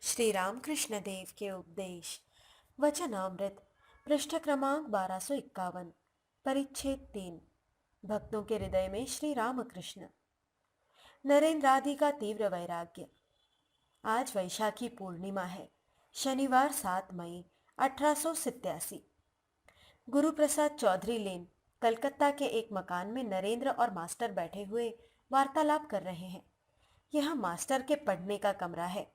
श्री रामकृष्ण देव के उपदेश वचनामृत पृष्ठ क्रमांक 1251 परिच्छेद 3 भक्तों के हृदय में श्री रामकृष्ण। नरेंद्र आदि का तीव्र वैराग्य। आज वैशाखी पूर्णिमा है। शनिवार 7 मई 1887। गुरु प्रसाद चौधरी लेन कलकत्ता के एक मकान में नरेंद्र और मास्टर बैठे हुए वार्तालाप कर रहे हैं। यह मास्टर के पढ़ने का कमरा है।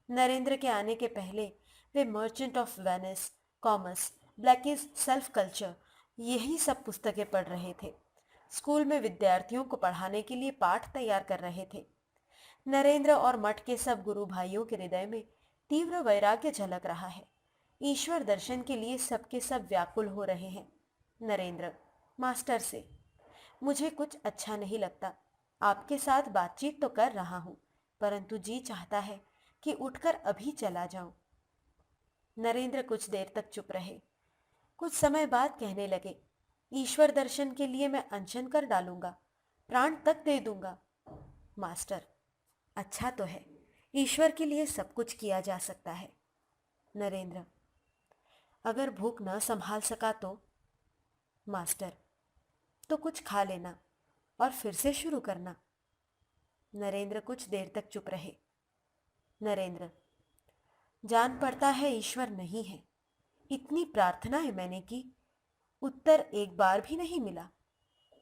नरेंद्र के आने के पहले वे Merchant of Venice, commerce, Blackie's Self Culture, यही सब पुस्तकें पढ़ रहे थे। स्कूल में विद्यार्थियों को पढ़ाने के लिए पाठ तैयार कर रहे थे। नरेंद्र और मठ के सब गुरु भाइयों के हृदय में तीव्र वैराग्य झलक रहा है। ईश्वर दर्शन के लिए सबके सब व्याकुल हो रहे हैं। नरेंद्र मास्टर से, मुझे कुछ अच्छा नहीं लगता। आपके साथ बातचीत तो कर रहा हूं, परंतु जी चाहता है कि उठकर अभी चला जाऊं। नरेंद्र कुछ देर तक चुप रहे। कुछ समय बाद कहने लगे, ईश्वर दर्शन के लिए मैं अनशन कर डालूंगा, प्राण तक दे दूंगा। मास्टर, अच्छा तो है, ईश्वर के लिए सब कुछ किया जा सकता है। नरेंद्र, अगर भूख न संभाल सका तो? मास्टर, तो कुछ खा लेना और फिर से शुरू करना। नरेंद्र कुछ देर तक चुप रहे। नरेंद्र, जान पड़ता है ईश्वर नहीं है। इतनी प्रार्थना है मैंने की, उत्तर एक बार भी नहीं मिला।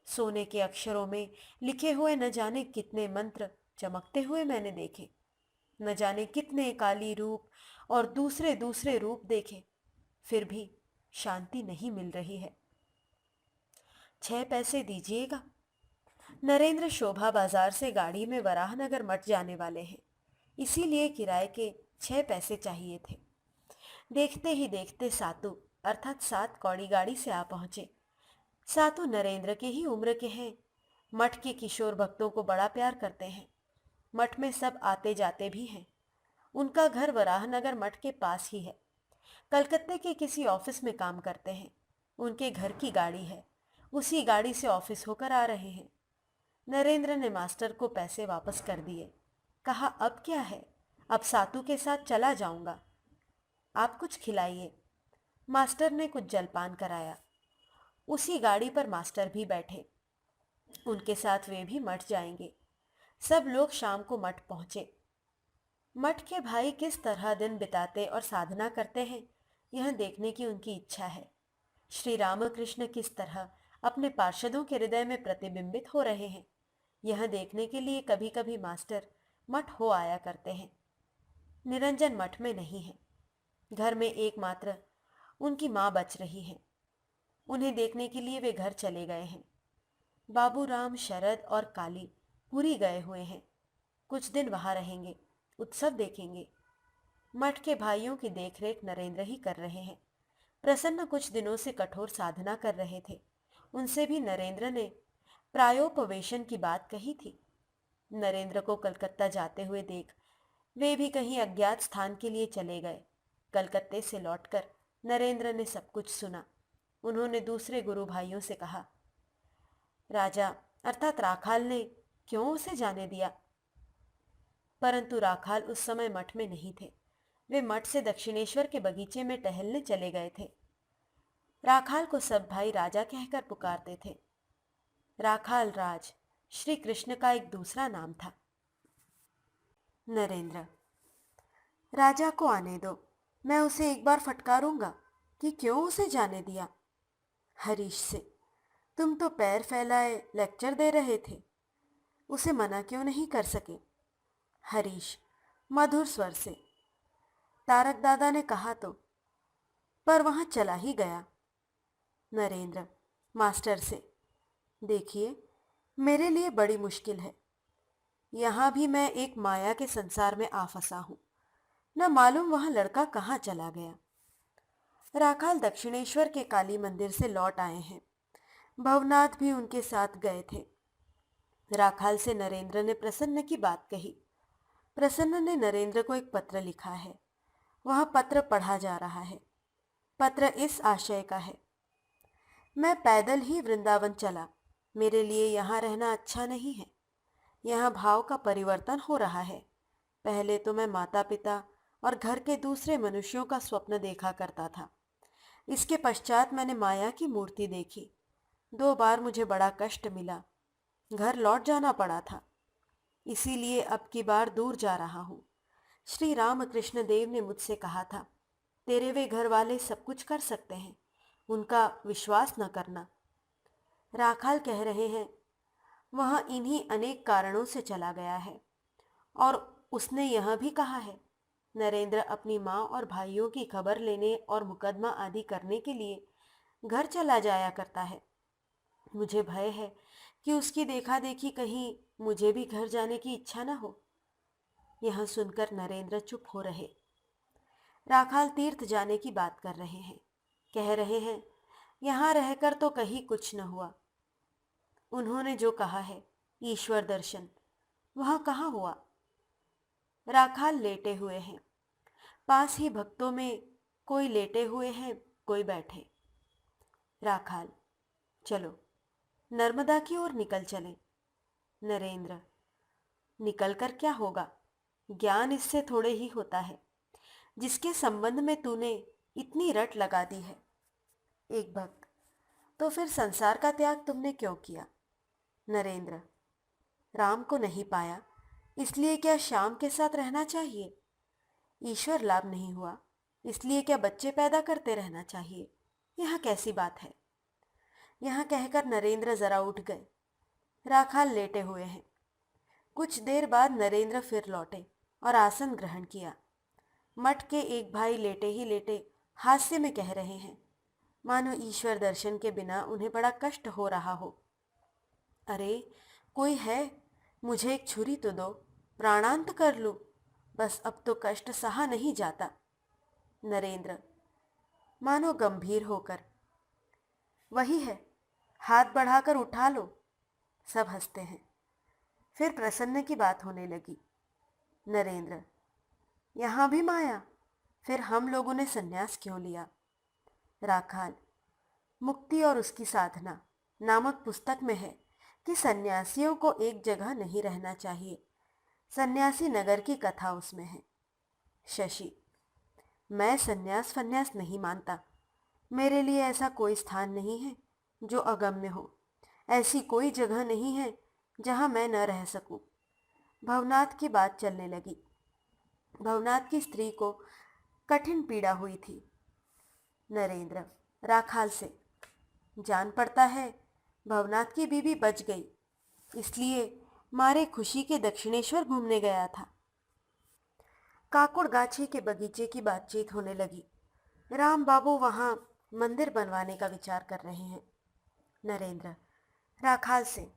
सोने के अक्षरों में लिखे हुए न जाने कितने मंत्र चमकते हुए मैंने देखे, न जाने कितने काली रूप और दूसरे दूसरे रूप देखे, फिर भी शांति नहीं मिल रही है। 6 पैसे दीजिएगा। नरेंद्र शोभा बाजार से गाड़ी में वराहनगर मठ जाने वाले हैं, इसीलिए किराए के 6 पैसे चाहिए थे। देखते ही देखते सातू अर्थात 7 कौड़ी गाड़ी से आ पहुंचे। सातू नरेंद्र के ही उम्र के हैं। मठ के किशोर भक्तों को बड़ा प्यार करते हैं। मठ में सब आते जाते भी हैं। उनका घर वराहनगर मठ के पास ही है। कलकत्ते के किसी ऑफिस में काम करते हैं। उनके घर की गाड़ी है, उसी गाड़ी से ऑफिस होकर आ रहे हैं। नरेंद्र ने मास्टर को पैसे वापस कर दिए। कहा, अब क्या है, अब सातू के साथ चला जाऊंगा। आप कुछ खिलाइए। मास्टर ने कुछ जलपान कराया। उसी गाड़ी पर मास्टर भी बैठे। उनके साथ वे भी मठ जाएंगे। सब लोग शाम को मठ पहुंचे। मठ के भाई किस तरह दिन बिताते और साधना करते हैं, यह देखने की उनकी इच्छा है। श्री रामकृष्ण किस तरह अपने पार्षदों के हृदय में प्रतिबिंबित हो रहे हैं, यह देखने के लिए कभी कभी मास्टर मठ हो आया करते हैं। निरंजन मठ में नहीं है। घर में एकमात्र उनकी माँ बच रही है। उन्हें देखने के लिए वे घर चले गए हैं। बाबूराम, शरद और काली पूरी गए हुए हैं। कुछ दिन वहां रहेंगे, उत्सव देखेंगे। मठ के भाइयों की देखरेख नरेंद्र ही कर रहे हैं। प्रसन्न कुछ दिनों से कठोर साधना कर रहे थे। उनसे भी नरेंद्र ने प्रायोपवेशन की बात कही थी। नरेंद्र को कलकत्ता जाते हुए देख वे भी कहीं अज्ञात स्थान के लिए चले गए। कलकत्ते से लौटकर नरेंद्र ने सब कुछ सुना। उन्होंने दूसरे गुरु भाइयों से कहा, राजा अर्थात राखाल ने क्यों उसे जाने दिया? परंतु राखाल उस समय मठ में नहीं थे। वे मठ से दक्षिणेश्वर के बगीचे में टहलने चले गए थे। राखाल को सब भाई राजा कहकर पुकारते थे। राखाल राज श्री कृष्ण का एक दूसरा नाम था। नरेंद्र, राजा को आने दो, मैं उसे एक बार फटकारूंगा कि क्यों उसे जाने दिया। हरीश से, तुम तो पैर फैलाए लेक्चर दे रहे थे, उसे मना क्यों नहीं कर सके? हरीश मधुर स्वर से, तारक दादा ने कहा तो, पर वहां चला ही गया। नरेंद्र मास्टर से, देखिए, मेरे लिए बड़ी मुश्किल है। यहां भी मैं एक माया के संसार में आ फंसा हूं, न मालूम वहां लड़का कहाँ चला गया। राखाल दक्षिणेश्वर के काली मंदिर से लौट आए हैं। भवनाथ भी उनके साथ गए थे। राखाल से नरेंद्र ने प्रसन्न की बात कही। प्रसन्न ने नरेंद्र को एक पत्र लिखा है। वह पत्र पढ़ा जा रहा है। पत्र इस आशय का है, मैं पैदल ही वृंदावन चला। मेरे लिए यहाँ रहना अच्छा नहीं है। यहाँ भाव का परिवर्तन हो रहा है। पहले तो मैं माता पिता और घर के दूसरे मनुष्यों का स्वप्न देखा करता था। इसके पश्चात मैंने माया की मूर्ति देखी। 2 बार मुझे बड़ा कष्ट मिला। घर लौट जाना पड़ा था। इसीलिए अब की बार दूर जा रहा हूँ। श्री रामकृष्ण देव ने मुझसे कहा था, तेरे वे घर वाले सब कुछ कर सकते हैं, उनका विश्वास न करना। राखाल कह रहे हैं, वह इन्हीं अनेक कारणों से चला गया है। और उसने यह भी कहा है, नरेंद्र अपनी माँ और भाइयों की खबर लेने और मुकदमा आदि करने के लिए घर चला जाया करता है। मुझे भय है कि उसकी देखा देखी कहीं मुझे भी घर जाने की इच्छा न हो। यह सुनकर नरेंद्र चुप हो रहे। राखाल तीर्थ जाने की बात कर रहे हैं। कह रहे हैं, यहाँ रहकर तो कहीं कुछ न हुआ। उन्होंने जो कहा है, ईश्वर दर्शन, वह कहाँ हुआ? राखाल लेटे हुए हैं। पास ही भक्तों में कोई लेटे हुए हैं, कोई बैठे। राखाल, चलो नर्मदा की ओर निकल चलें। नरेंद्र, निकल कर क्या होगा? ज्ञान इससे थोड़े ही होता है जिसके संबंध में तूने इतनी रट लगा दी है। एक भक्त, तो फिर संसार का त्याग तुमने क्यों किया? नरेंद्र, राम को नहीं पाया, इसलिए क्या श्याम के साथ रहना चाहिए? ईश्वर लाभ नहीं हुआ, इसलिए क्या बच्चे पैदा करते रहना चाहिए? यह कैसी बात है? यह कहकर नरेंद्र जरा उठ गए। राखाल लेटे हुए हैं। कुछ देर बाद नरेंद्र फिर लौटे और आसन ग्रहण किया। मठ के एक भाई लेटे ही लेटे हास्य में कह रहे हैं, मानो ईश्वर दर्शन के बिना उन्हें बड़ा कष्ट हो रहा हो। अरे कोई है, मुझे एक छुरी तो दो, प्राणांत कर लूं, बस अब तो कष्ट सहा नहीं जाता। नरेंद्र, मानो गंभीर होकर, वही है, हाथ बढ़ाकर उठा लो। सब हंसते हैं। फिर प्रसन्न की बात होने लगी। नरेंद्र, यहाँ भी माया, फिर हम लोगों ने संन्यास क्यों लिया? राखाल, मुक्ति और उसकी साधना नामक पुस्तक में है कि सन्यासियों को एक जगह नहीं रहना चाहिए। सन्यासी नगर की कथा उसमें है। शशि, मैं सन्यास फन्यास नहीं मानता। मेरे लिए ऐसा कोई स्थान नहीं है जो अगम्य हो। ऐसी कोई जगह नहीं है जहां मैं न रह सकूं। भवनाथ की बात चलने लगी। भवनाथ की स्त्री को कठिन पीड़ा हुई थी। नरेंद्र, राखाल से, जान पड़ता है भवनाथ की बीवी बच गई, इसलिए मारे खुशी के दक्षिणेश्वर घूमने गया था। काकुड़ गाछी के बगीचे की बातचीत होने लगी। राम बाबू वहां मंदिर बनवाने का विचार कर रहे हैं। नरेंद्र, राखाल से,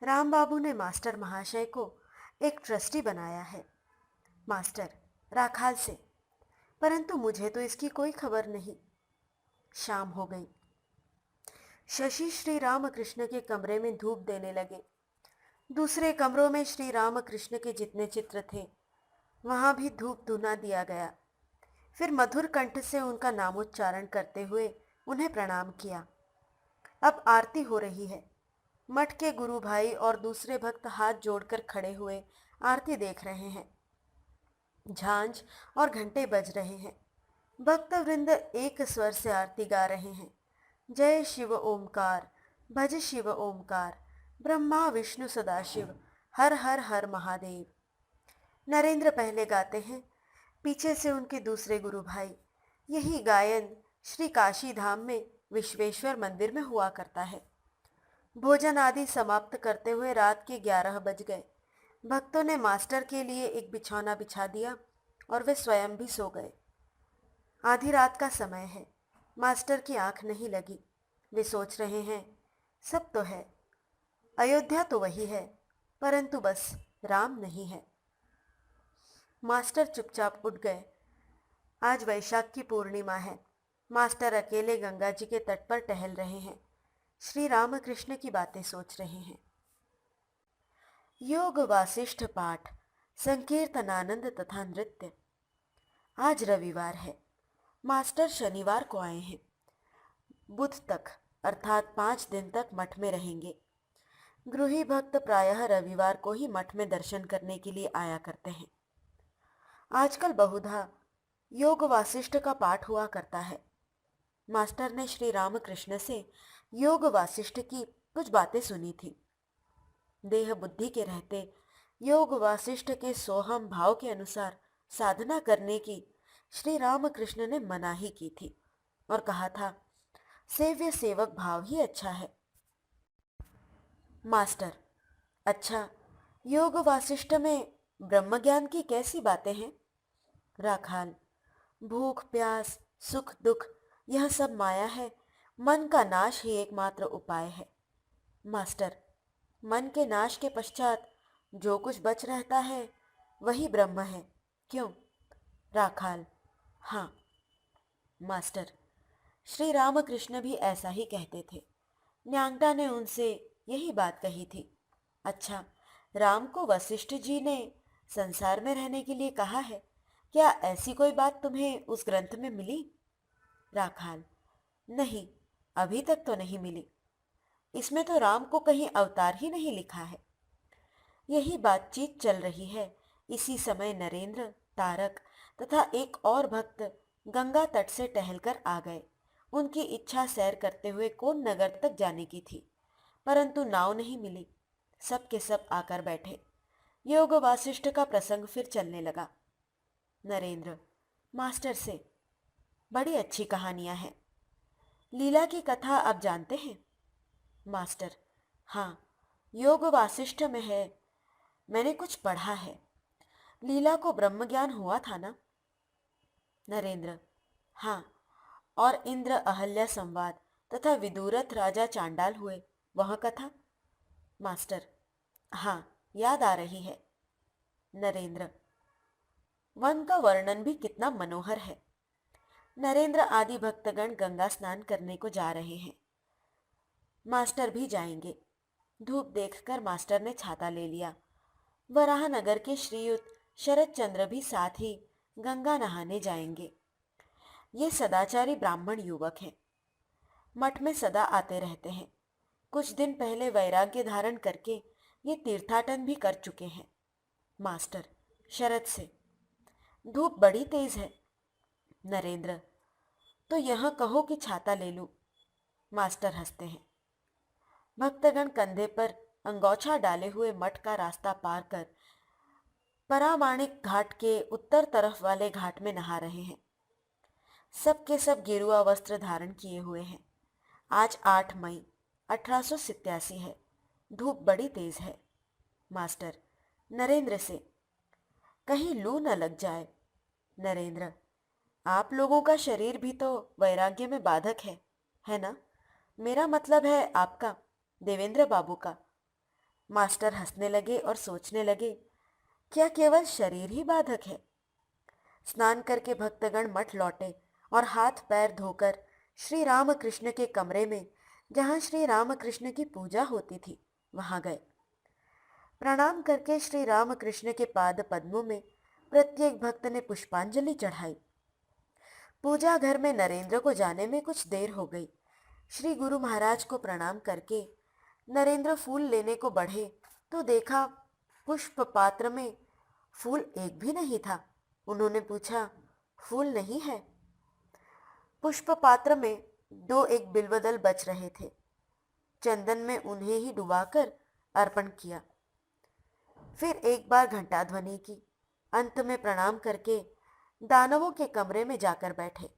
राम बाबू ने मास्टर महाशय को एक ट्रस्टी बनाया है। मास्टर, राखाल से, परंतु मुझे तो इसकी कोई खबर नहीं। शाम हो गई। शशि श्री रामकृष्ण के कमरे में धूप देने लगे। दूसरे कमरों में श्री रामकृष्ण के जितने चित्र थे वहां भी धूप धुना दिया गया। फिर मधुर कंठ से उनका नामोच्चारण करते हुए उन्हें प्रणाम किया। अब आरती हो रही है। मठ के गुरु भाई और दूसरे भक्त हाथ जोड़कर खड़े हुए आरती देख रहे हैं। झांझ और घंटे बज रहे हैं। भक्त वृंद एक स्वर से आरती गा रहे हैं। जय शिव ओमकार, भज शिव ओमकार, ब्रह्मा विष्णु सदाशिव, हर हर हर महादेव। नरेंद्र पहले गाते हैं, पीछे से उनके दूसरे गुरु भाई। यही गायन श्री काशी धाम में विश्वेश्वर मंदिर में हुआ करता है। भोजन आदि समाप्त करते हुए रात के 11 बज गए। भक्तों ने मास्टर के लिए एक बिछौना बिछा दिया और वे स्वयं भी सो गए। आधी रात का समय है। मास्टर की आंख नहीं लगी। वे सोच रहे हैं, सब तो है, अयोध्या तो वही है, परंतु बस राम नहीं है। मास्टर चुपचाप उठ गए। आज वैशाख की पूर्णिमा है। मास्टर अकेले गंगा जी के तट पर टहल रहे हैं। श्री रामकृष्ण की बातें सोच रहे हैं। योग वासिष्ठ पाठ, संकीर्तनानंद तथा नृत्य। आज रविवार है। मास्टर शनिवार को आए हैं। बुध तक अर्थात 5 दिन तक मठ में रहेंगे। गृही भक्त प्रायः रविवार को ही मठ में दर्शन करने के लिए आया करते हैं। आजकल बहुधा योग वासिष्ठ का पाठ हुआ करता है। मास्टर ने श्री रामकृष्ण से योग वासिष्ठ की कुछ बातें सुनी थी। देह बुद्धि के रहते योग वासिष्ठ के सोहम भाव के अनुसार साधना करने की श्री रामकृष्ण ने मनाही की थी और कहा था, सेव्य सेवक भाव ही अच्छा है। मास्टर: अच्छा, योग वासिष्ठ में ब्रह्म ज्ञान की कैसी बातें हैं? राखाल: भूख प्यास सुख दुख यह सब माया है, मन का नाश ही एकमात्र उपाय है। मास्टर: मन के नाश के पश्चात जो कुछ बच रहता है वही ब्रह्म है, क्यों? राखाल: हाँ। मास्टर: श्री रामकृष्ण भी ऐसा ही कहते थे। न्यांगटा ने उनसे यही बात कही थी। अच्छा, राम को वशिष्ठ जी ने संसार में रहने के लिए कहा है, क्या ऐसी कोई बात तुम्हें उस ग्रंथ में मिली? राखाल: नहीं, अभी तक तो नहीं मिली। इसमें तो राम को कहीं अवतार ही नहीं लिखा है। यही बातचीत चल रही है। इसी समय नरेंद्र, तारक तथा एक और भक्त गंगा तट से टहलकर आ गए। उनकी इच्छा सैर करते हुए कोन नगर तक जाने की थी, परंतु नाव नहीं मिली। सब के सब आकर बैठे। योग वासिष्ठ का प्रसंग फिर चलने लगा। नरेंद्र: मास्टर से, बड़ी अच्छी कहानियां हैं। लीला की कथा आप जानते हैं? मास्टर: हाँ, योग वासिष्ठ में है, मैंने कुछ पढ़ा है। लीला को ब्रह्म ज्ञान हुआ था ना? नरेंद्र: हाँ, और इंद्र अहल्या संवाद तथा विदुरथ राजा चांडाल हुए, वह कथा? मास्टर: हाँ, याद आ रही है। नरेंद्र: वन का वर्णन भी कितना मनोहर है। नरेंद्र आदि भक्तगण गंगा स्नान करने को जा रहे हैं। मास्टर भी जाएंगे। धूप देखकर मास्टर ने छाता ले लिया। वराहनगर के श्रीयुत शरद चंद्र भी साथ ही गंगा नहाने जाएंगे। ये सदाचारी ब्राह्मण युवक हैं, मठ में सदा आते रहते हैं। कुछ दिन पहले वैराग्य धारण करके ये तीर्थाटन भी कर चुके हैं। मास्टर शरद से: धूप बड़ी तेज है। नरेंद्र: तो यह कहो कि छाता ले लूं। मास्टर हंसते हैं। भक्तगण कंधे पर अंगोछा डाले हुए मठ का रास्ता पार कर परामाणिक घाट के उत्तर तरफ वाले घाट में नहा रहे हैं। सब के सब गेरुआ वस्त्र धारण किए हुए हैं। आज 8 मई 1887 है। धूप बड़ी तेज है। मास्टर नरेंद्र से: कहीं लू न लग जाए। नरेंद्र: आप लोगों का शरीर भी तो वैराग्य में बाधक है ना? मेरा मतलब है आपका, देवेंद्र बाबू का। मास्टर हंसने लगे और सोचने लगे, क्या केवल शरीर ही बाधक है? स्नान करके भक्तगण मठ लौटे और हाथ पैर धोकर श्री रामकृष्ण के कमरे में, जहां श्री रामकृष्ण की पूजा होती थी, वहां गए। प्रणाम करके श्री रामकृष्ण के पाद पद्मों में प्रत्येक भक्त ने पुष्पांजलि चढ़ाई। पूजा घर में नरेंद्र को जाने में कुछ देर हो गई। श्री गुरु महाराज को प्रणाम करके नरेंद्र फूल लेने को बढ़े तो देखा पुष्प पात्र में फूल एक भी नहीं था। उन्होंने पूछा, फूल नहीं है? पुष्प पात्र में 2-1 बिल्वदल बच रहे थे। चंदन में उन्हें ही डुबाकर अर्पण किया। फिर एक बार घंटा ध्वनि की। अंत में प्रणाम करके दानवों के कमरे में जाकर बैठे।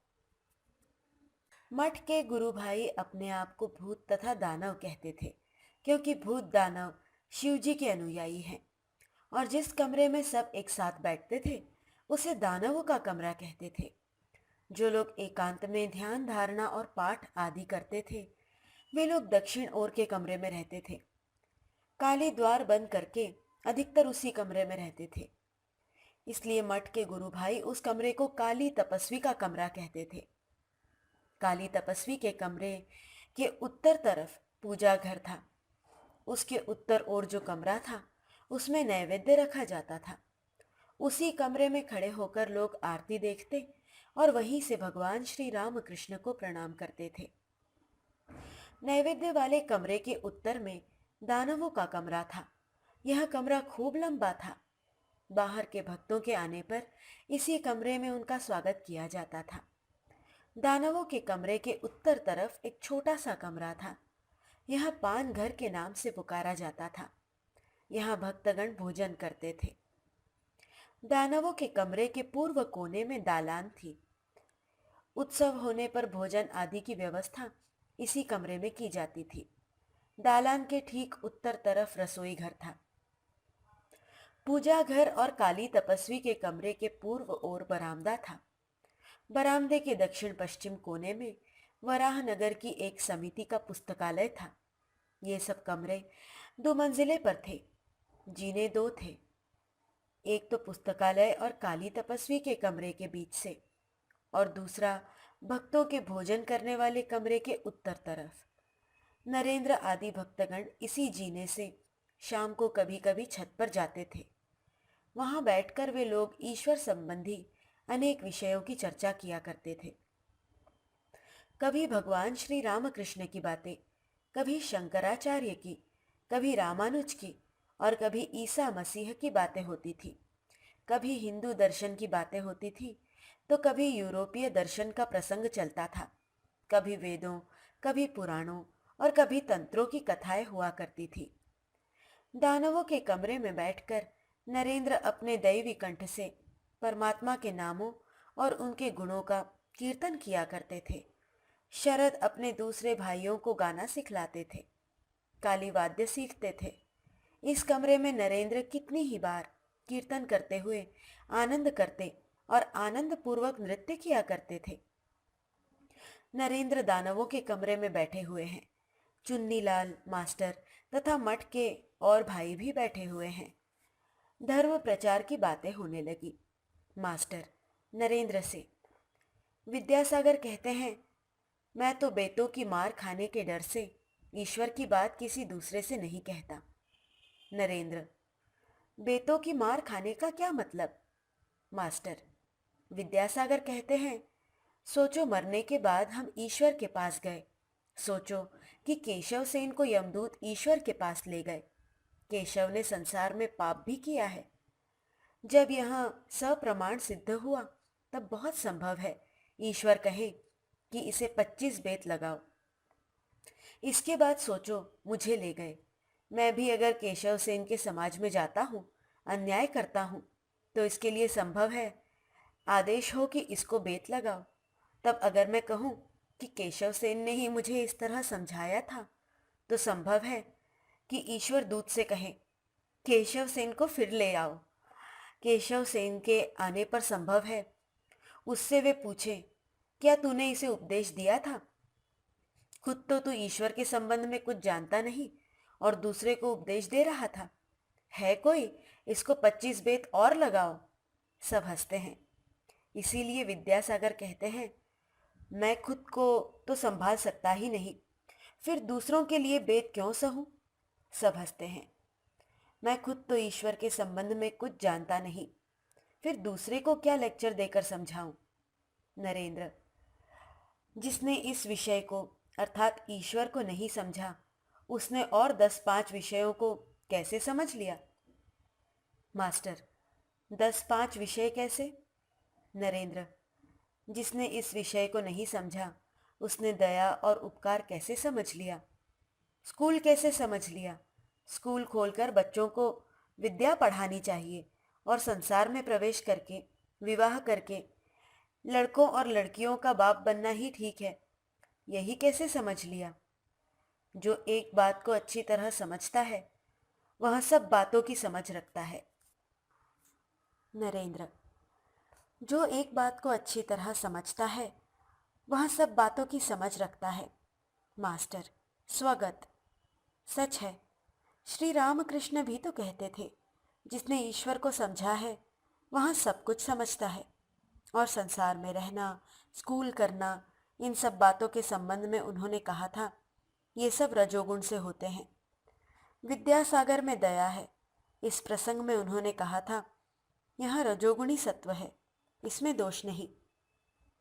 मठ के गुरु भाई अपने आप को भूत तथा दानव कहते थे, क्योंकि भूत दानव शिव जी के अनुयायी हैं, और जिस कमरे में सब एक साथ बैठते थे उसे दानवों का कमरा कहते थे। जो लोग एकांत में ध्यान धारणा और पाठ आदि करते थे, वे लोग दक्षिण ओर के कमरे में रहते थे। काली द्वार बंद करके अधिकतर उसी कमरे में रहते थे। इसलिए मठ के गुरु भाई उस कमरे को काली तपस्वी का कमरा कहते थे। काली तपस्वी के कमरे के उत्तर तरफ पूजा घर था। उसके उत्तर ओर जो कमरा था उसमें नैवेद्य रखा जाता था। उसी कमरे में खड़े होकर लोग आरती देखते और वहीं से भगवान श्री रामकृष्ण को प्रणाम करते थे। नैवेद्य वाले कमरे के उत्तर में दानवों का कमरा था। यह कमरा खूब लंबा था। बाहर के भक्तों के आने पर इसी कमरे में उनका स्वागत किया जाता था। दानवों के कमरे के उत्तर तरफ एक छोटा सा कमरा था। यह पान घर के नाम से पुकारा जाता था। यहाँ भक्तगण भोजन करते थे। दानवों के कमरे के पूर्व कोने में दालान थी। उत्सव होने पर भोजन आदि की व्यवस्था इसी कमरे में की जाती थी। दालान के ठीक उत्तर तरफ रसोई घर था। पूजा घर और काली तपस्वी के कमरे के पूर्व ओर बरामदा था। बरामदे के दक्षिण पश्चिम कोने में वराहनगर की एक समिति का पुस्तकालय था। ये सब कमरे 2 मंजिले पर थे। जीने 2 थे, एक तो पुस्तकालय और काली तपस्वी के कमरे के बीच से, और दूसरा भक्तों के भोजन करने वाले कमरे के उत्तर तरफ। नरेंद्र आदि भक्तगण इसी जीने से शाम को कभी कभी छत पर जाते थे। वहां बैठकर वे लोग ईश्वर संबंधी अनेक विषयों की चर्चा किया करते थे। कभी भगवान श्री रामकृष्ण की बातें, कभी शंकराचार्य की, कभी रामानुज की और कभी ईसा मसीह की बातें होती थी। कभी हिंदू दर्शन की बातें होती थी तो कभी यूरोपीय दर्शन का प्रसंग चलता था। कभी वेदों, कभी पुराणों और कभी तंत्रों की कथाएं हुआ करती थी। दानवों के कमरे में बैठकर नरेंद्र अपने दैवी कंठ से परमात्मा के नामों और उनके गुणों का कीर्तन किया करते थे। शरद अपने दूसरे भाइयों को गाना सिखलाते थे। काली वाद्य सीखते थे। इस कमरे में नरेंद्र कितनी ही बार कीर्तन करते हुए आनंद करते और आनंद पूर्वक नृत्य किया करते थे। नरेंद्र दानवों के कमरे में बैठे हुए हैं। चुन्नीलाल मास्टर तथा मठ के और भाई भी बैठे हुए हैं। धर्म प्रचार की बातें होने लगी। मास्टर नरेंद्र से, विद्यासागर कहते हैं, मैं तो बेटों की मार खाने के डर से ईश्वर की बात किसी दूसरे से नहीं कहता। नरेंद्र, बेटों की मार खाने का क्या मतलब? मास्टर, विद्यासागर कहते हैं, सोचो मरने के बाद हम ईश्वर के पास गए। सोचो कि केशव सेन को यमदूत ईश्वर के पास ले गए। केशव ने संसार में पाप भी किया है। जब यह सप्रमाण सिद्ध हुआ तब बहुत संभव है ईश्वर कहे कि इसे 25 बेत लगाओ। इसके बाद सोचो मुझे ले गए। मैं भी अगर केशव सेन के समाज में जाता हूँ, अन्याय करता हूँ, तो इसके लिए संभव है आदेश हो कि इसको बेत लगाओ। तब अगर मैं कहूँ कि केशव सेन ने ही मुझे इस तरह समझाया था, तो संभव है कि ईश्वर दूत से कहे केशव सेन को फिर ले आओ। केशव सेन के आने पर संभव है उससे वे पूछे, क्या तूने इसे उपदेश दिया था? खुद तो तू ईश्वर के संबंध में कुछ जानता नहीं और दूसरे को उपदेश दे रहा था। है कोई, इसको 25 बेत और लगाओ। सब हंसते हैं। इसीलिए विद्यासागर कहते हैं, मैं खुद को तो संभाल सकता ही नहीं, फिर दूसरों के लिए बेत क्यों सहूं? सब हंसते हैं। मैं खुद तो ईश्वर के संबंध में कुछ जानता नहीं, फिर दूसरे को क्या लेक्चर देकर समझाऊं? नरेंद्र, जिसने इस विषय को अर्थात ईश्वर को नहीं समझा, उसने और 10-5 विषयों को कैसे समझ लिया? मास्टर, 10-5 विषय कैसे? नरेंद्र, जिसने इस विषय को नहीं समझा, उसने दया और उपकार कैसे समझ लिया? स्कूल कैसे समझ लिया? स्कूल खोलकर बच्चों को विद्या पढ़ानी चाहिए और संसार में प्रवेश करके विवाह करके लड़कों और लड़कियों का बाप बनना ही ठीक है, यही कैसे समझ लिया? जो एक बात को अच्छी तरह समझता है वह सब बातों की समझ रखता है। नरेंद्र, जो एक बात को अच्छी तरह समझता है वह सब बातों की समझ रखता है। मास्टर, स्वगत। सच है। श्री रामकृष्ण भी तो कहते थे, जिसने ईश्वर को समझा है वह सब कुछ समझता है। और संसार में रहना, स्कूल करना, इन सब बातों के संबंध में उन्होंने कहा था, ये सब रजोगुण से होते हैं। विद्यासागर में दया है, इस प्रसंग में उन्होंने कहा था, यह रजोगुणी सत्व है, इसमें दोष नहीं।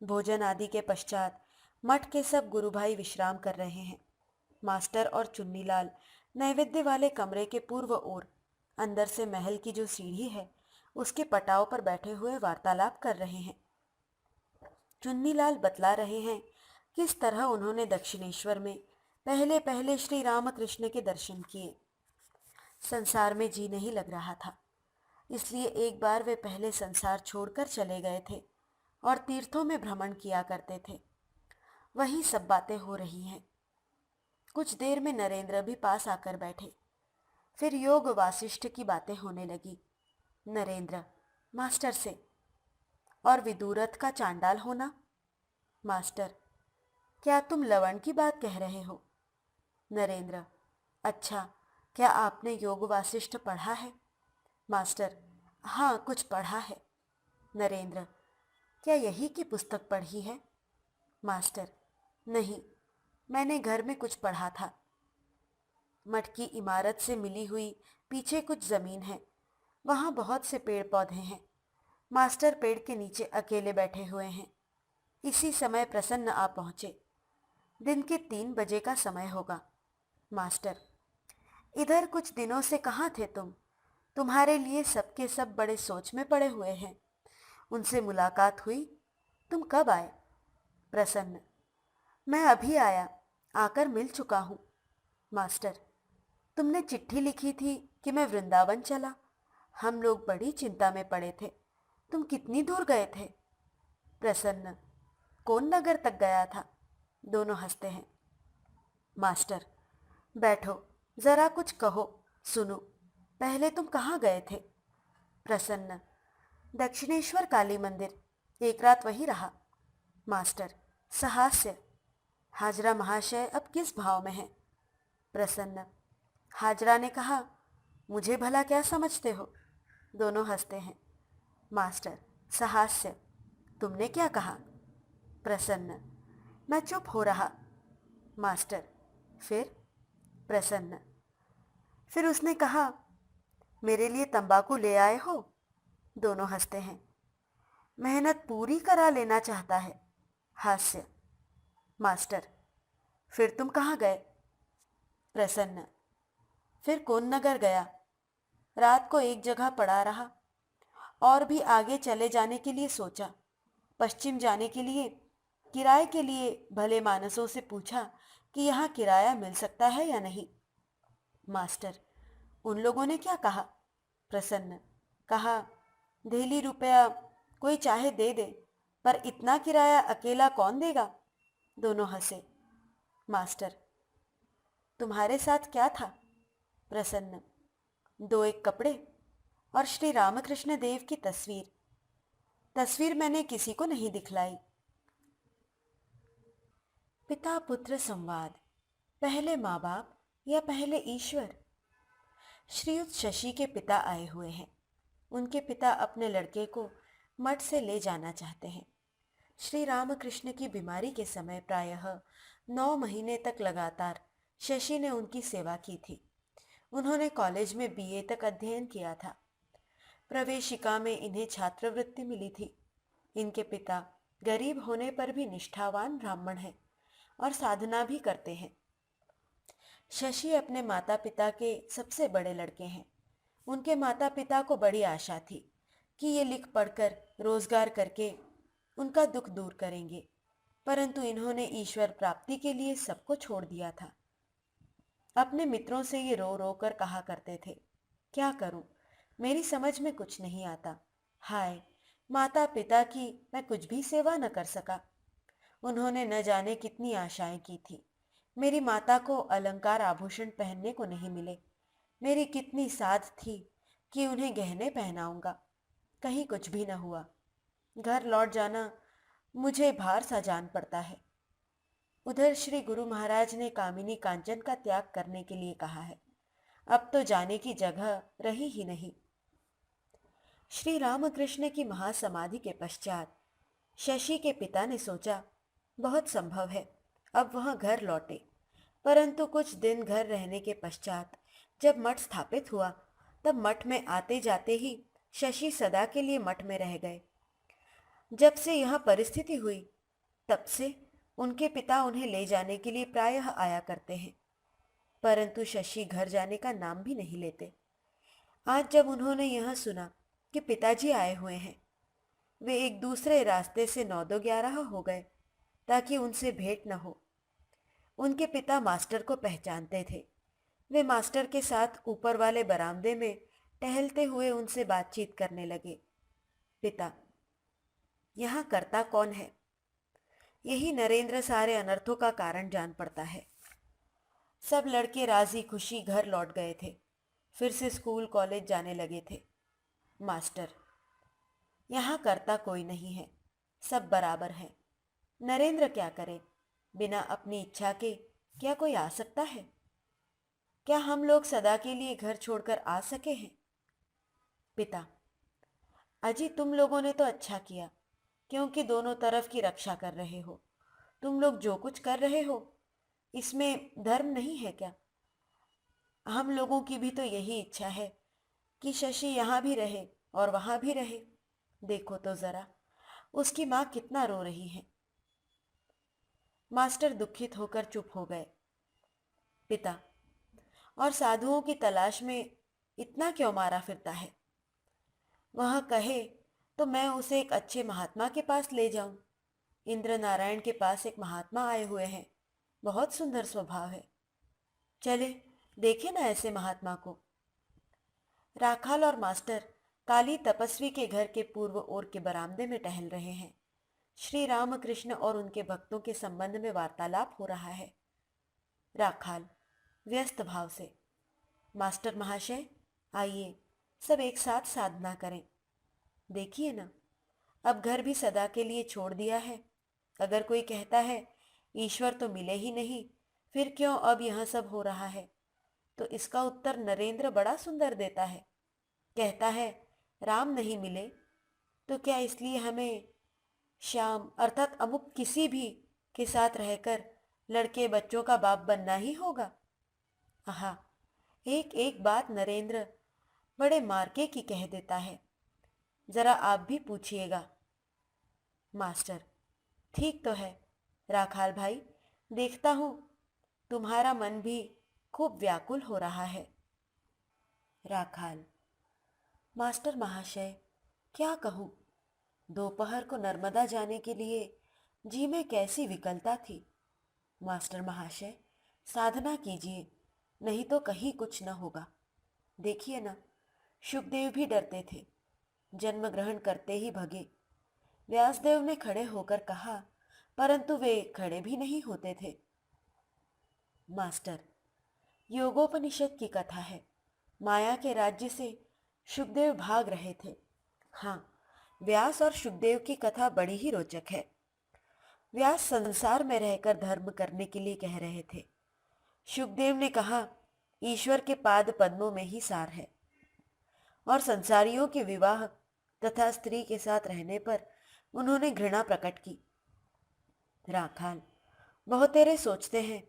भोजन आदि के पश्चात मठ के सब गुरु भाई विश्राम कर रहे हैं। मास्टर और चुन्नीलाल नैवेद्य वाले कमरे के पूर्व ओर अंदर से महल की जो सीढ़ी है उसके पटाव पर बैठे हुए वार्तालाप कर रहे हैं। चुन्नीलाल बतला रहे हैं किस तरह उन्होंने दक्षिणेश्वर में पहले पहले श्री रामकृष्ण के दर्शन किए। संसार में जी नहीं लग रहा था, इसलिए एक बार वे पहले संसार छोड़कर चले गए थे और तीर्थों में भ्रमण किया करते थे। वही सब बातें हो रही हैं। कुछ देर में नरेंद्र भी पास आकर बैठे। फिर योग वासिष्ठ की बातें होने लगी। नरेंद्र मास्टर से, और विदुरथ का चांडाल होना। मास्टर, क्या तुम लवण की बात कह रहे हो? नरेंद्र, अच्छा, क्या आपने योग वासिष्ठ पढ़ा है? मास्टर, हाँ, कुछ पढ़ा है। नरेंद्र, क्या यही की पुस्तक पढ़ी है? मास्टर, नहीं, मैंने घर में कुछ पढ़ा था। मठ की इमारत से मिली हुई पीछे कुछ जमीन है, वहां बहुत से पेड़ पौधे हैं। मास्टर पेड़ के नीचे अकेले बैठे हुए हैं। इसी समय प्रसन्न आ पहुंचे। दिन के 3 बजे का समय होगा। मास्टर, इधर कुछ दिनों से कहाँ थे तुम? तुम्हारे लिए सबके सब बड़े सोच में पड़े हुए हैं। उनसे मुलाकात हुई? तुम कब आए? प्रसन्न, मैं अभी आया, आकर मिल चुका हूँ। मास्टर, तुमने चिट्ठी लिखी थी कि मैं वृंदावन चला। हम लोग बड़ी चिंता में पड़े थे। तुम कितनी दूर गए थे? प्रसन्न, कौन नगर तक गया था? दोनों हंसते हैं। मास्टर, बैठो, जरा कुछ कहो, सुनो। पहले तुम कहाँ गए थे? प्रसन्न, दक्षिणेश्वर काली मंदिर, एक रात वहीं रहा। मास्टर, सहास्य। हाजरा महाशय अब किस भाव में है? प्रसन्न, हाजरा ने कहा, मुझे भला क्या समझते हो? दोनों हंसते हैं। मास्टर, सहास्य, तुमने क्या कहा? प्रसन्न, मैं चुप हो रहा। मास्टर, फिर? प्रसन्न, फिर उसने कहा, मेरे लिए तंबाकू ले आए हो? दोनों हंसते हैं। मेहनत पूरी करा लेना चाहता है। हास्य। मास्टर, फिर तुम कहाँ गए? प्रसन्न, फिर कौन नगर गया। रात को एक जगह पड़ा रहा और भी आगे चले जाने के लिए सोचा। पश्चिम जाने के लिए किराए के लिए भले मानसों से पूछा कि यहाँ किराया मिल सकता है या नहीं। मास्टर, उन लोगों ने क्या कहा? प्रसन्न, कहा, डेली रुपया कोई चाहे दे दे, पर इतना किराया अकेला कौन देगा? दोनों हंसे। मास्टर, तुम्हारे साथ क्या था? प्रसन्न, 2 एक कपड़े और श्री रामकृष्ण देव की तस्वीर। तस्वीर मैंने किसी को नहीं दिखलाई। पिता पुत्र संवाद। पहले माँ बाप या पहले ईश्वर? श्रीयुत शशि के पिता आए हुए हैं। उनके पिता अपने लड़के को मठ से ले जाना चाहते हैं। श्री रामकृष्ण की बीमारी के समय प्रायः 9 महीने तक लगातार शशि ने उनकी सेवा की थी। उन्होंने कॉलेज में बीए तक अध्ययन किया था। प्रवेशिका में इन्हें छात्रवृत्ति मिली थी। इनके पिता गरीब होने पर भी निष्ठावान ब्राह्मण हैं और साधना भी करते हैं। शशि अपने माता पिता के सबसे बड़े लड़के हैं। उनके माता पिता को बड़ी आशा थी कि ये लिख पढ़कर रोजगार करके उनका दुख दूर करेंगे, परंतु इन्होंने ईश्वर प्राप्ति के लिए सबको छोड़ दिया था। अपने मित्रों से ये रो रो कर कहा करते थे, क्या करूं, मेरी समझ में कुछ नहीं आता। हाय, माता पिता की मैं कुछ भी सेवा न कर सका। उन्होंने न जाने कितनी आशाएं की थी। मेरी माता को अलंकार आभूषण पहनने को नहीं मिले। मेरी कितनी साध थी कि उन्हें गहने पहनाऊंगा, कहीं कुछ भी न हुआ। घर लौट जाना मुझे भार सा जान पड़ता है। उधर श्री गुरु महाराज ने कामिनी कांचन का त्याग करने के लिए कहा है। अब तो जाने की जगह रही ही नहीं। श्री रामकृष्ण की महासमाधि के पश्चात शशि के पिता ने सोचा, बहुत संभव है अब वह घर लौटे। परंतु कुछ दिन घर रहने के पश्चात जब मठ स्थापित हुआ, तब मठ में आते जाते ही शशि सदा के लिए मठ में रह गए। जब से यह परिस्थिति हुई, तब से उनके पिता उन्हें ले जाने के लिए प्रायः आया करते हैं, परंतु शशि घर जाने का नाम भी नहीं लेते। आज जब उन्होंने यह सुना कि पिताजी आए हुए हैं। वे एक दूसरे रास्ते से 9-11 हो गए ताकि उनसे भेंट न हो। उनके पिता मास्टर को पहचानते थे। वे मास्टर के साथ ऊपर वाले बरामदे में टहलते हुए उनसे बातचीत करने लगे। पिता, यहाँ करता कौन है? यही नरेंद्र सारे अनर्थों का कारण जान पड़ता है। सब लड़के राजी खुशी घर लौट गए थे, फिर से स्कूल कॉलेज जाने लगे थे। मास्टर, यहाँ करता कोई नहीं है, सब बराबर हैं। नरेंद्र क्या करे? बिना अपनी इच्छा के क्या कोई आ सकता है? क्या हम लोग सदा के लिए घर छोड़कर आ सके हैं? पिता, अजी तुम लोगों ने तो अच्छा किया, क्योंकि दोनों तरफ की रक्षा कर रहे हो। तुम लोग जो कुछ कर रहे हो इसमें धर्म नहीं है क्या? हम लोगों की भी तो यही इच्छा है कि शशि यहाँ भी रहे और वहाँ भी रहे। देखो तो जरा, उसकी माँ कितना रो रही है। मास्टर दुखित होकर चुप हो गए। पिता, और साधुओं की तलाश में इतना क्यों मारा फिरता है? वह कहे तो मैं उसे एक अच्छे महात्मा के पास ले जाऊं। इंद्र नारायण के पास एक महात्मा आए हुए हैं, बहुत सुंदर स्वभाव है। चले देखे ना ऐसे महात्मा को। राखाल और मास्टर काली तपस्वी के घर के पूर्व ओर के बरामदे में टहल रहे हैं। श्री रामकृष्ण और उनके भक्तों के संबंध में वार्तालाप हो रहा है। राखाल व्यस्त भाव से, मास्टर महाशय आइए सब एक साथ साधना करें। देखिए ना, अब घर भी सदा के लिए छोड़ दिया है। अगर कोई कहता है ईश्वर तो मिले ही नहीं, फिर क्यों अब यह सब हो रहा है, तो इसका उत्तर नरेंद्र बड़ा सुंदर देता है। कहता है राम नहीं मिले तो क्या इसलिए हमें श्याम अर्थात अमुक किसी भी के साथ रहकर लड़के बच्चों का बाप बनना ही होगा? आहा, एक एक बात नरेंद्र बड़े मार्के की कह देता है। जरा आप भी पूछिएगा। मास्टर, ठीक तो है राखाल भाई, देखता हूँ तुम्हारा मन भी खूब व्याकुल हो रहा है। राखाल, मास्टर महाशय क्या कहूँ, दोपहर को नर्मदा जाने के लिए जी में कैसी विकलता थी। मास्टर महाशय साधना कीजिए, नहीं तो कहीं कुछ न होगा। देखिए ना, शुकदेव भी डरते थे, जन्म ग्रहण करते ही भगे। व्यासदेव ने खड़े होकर कहा, परंतु वे खड़े भी नहीं होते थे। मास्टर, योगोपनिषद की कथा है। माया के राज्य से शुकदेव भाग रहे थे। हाँ, व्यास और शुकदेव की कथा बड़ी ही रोचक है। व्यास संसार में रहकर धर्म करने के लिए कह रहे थे। शुकदेव ने कहा ईश्वर के पाद पद्मों में ही सार है, और संसारियों के विवाह तथा स्त्री के साथ रहने पर उन्होंने घृणा प्रकट की। राखाल, बहुतेरे सोचते हैं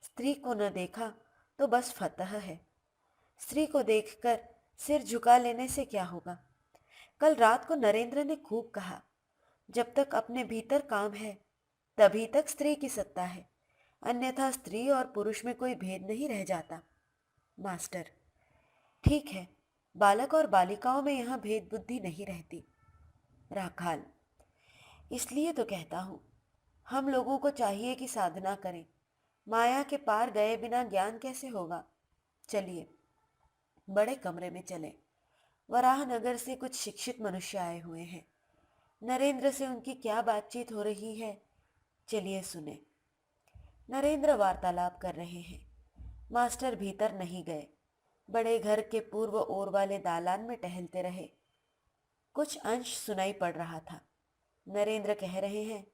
स्त्री को न देखा तो बस फतह है। स्त्री को देखकर सिर झुका लेने से क्या होगा? कल रात को नरेंद्र ने खूब कहा, जब तक अपने भीतर काम है तभी तक स्त्री की सत्ता है, अन्यथा स्त्री और पुरुष में कोई भेद नहीं रह जाता। मास्टर, ठीक है, बालक और बालिकाओं में यहाँ भेद बुद्धि नहीं रहती। राखाल, इसलिए तो कहता हूँ हम लोगों को चाहिए कि साधना करें। माया के पार गए बिना ज्ञान कैसे होगा? चलिए बड़े कमरे में चले। वराहनगर से कुछ शिक्षित मनुष्य आए हुए हैं। नरेंद्र से उनकी क्या बातचीत हो रही है, चलिए सुने। नरेंद्र वार्तालाप कर रहे हैं। मास्टर भीतर नहीं गए, बड़े घर के पूर्व ओर वाले दालान में टहलते रहे। कुछ अंश सुनाई पड़ रहा था। नरेंद्र कह रहे हैं,